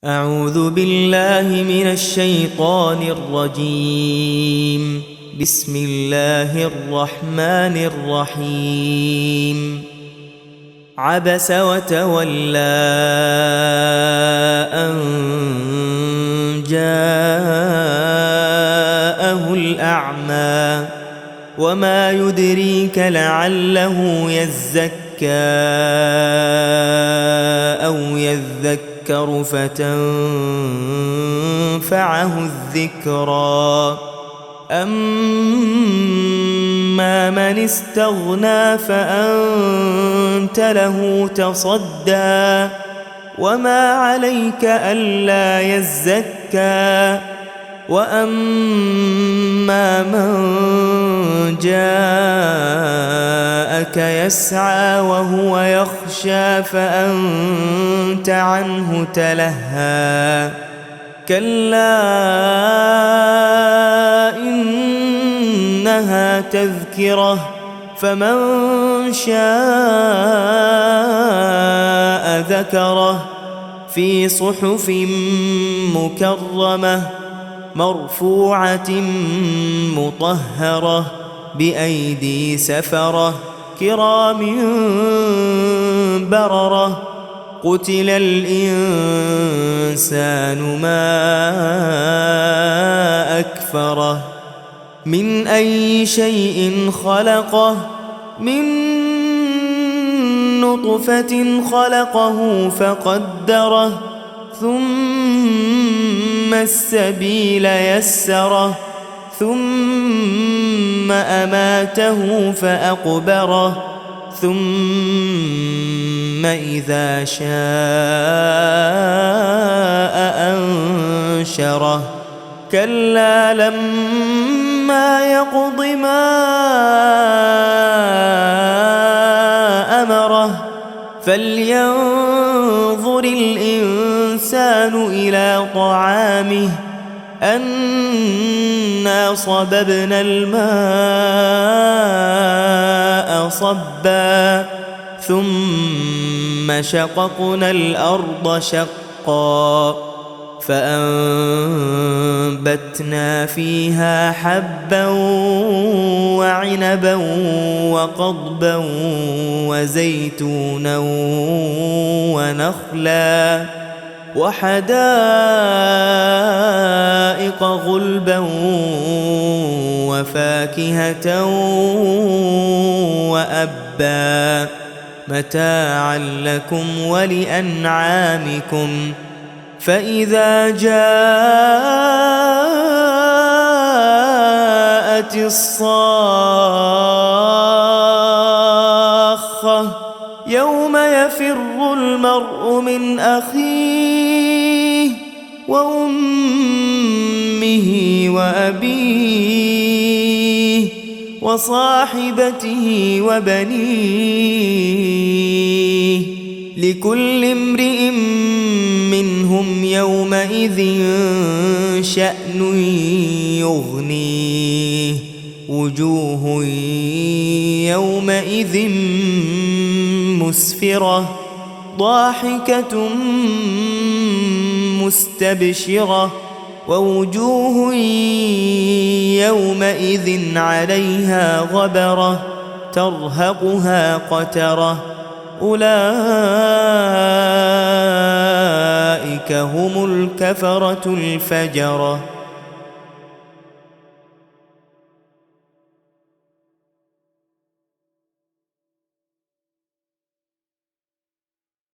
أعوذ بالله من الشيطان الرجيم. بسم الله الرحمن الرحيم. عبس وتولى أن جاءه الأعمى وما يدريك لعله يزكى أو يذكر فتنفعه الذكرى. أما من استغنى فأنت له تصدى وما عليك ألا يزكى. وأما من جاءك يسعى وهو يخشى فأنت عنه تلهى. كلا إنها تذكرة فمن شاء ذكره في صحف مكرمة مرفوعة مطهرة بأيدي سفرة كرام بررة. قتل الإنسان ما أكفره. من أي شيء خلقه؟ من نطفة خلقه فقدره ثم السبيل يسره ثم أماته فأقبره ثم إذا شاء أنشره. كلا لما يقض ما أمره. فلينظر الإنسان إلى طعامه أنا صببنا الماء صبا ثم شققنا الأرض شقا فأنبتنا فيها حبا وعنبا وقضبا وزيتونا ونخلا وحدائق غلبا وفاكهة وأبا متاعا لكم ولأنعامكم. فإذا جاءت الصاخة يوم يفر المرء من أخيه وأمه وأبيه وصاحبته وبنيه لكل امرئ منهم يومئذ شأن يغنيه. وجوه يومئذ مسفرة ضاحكة مستبشرة ووجوه يومئذ عليها غبرة ترهقها قترة. أولئك هم الكفرة الفجرة.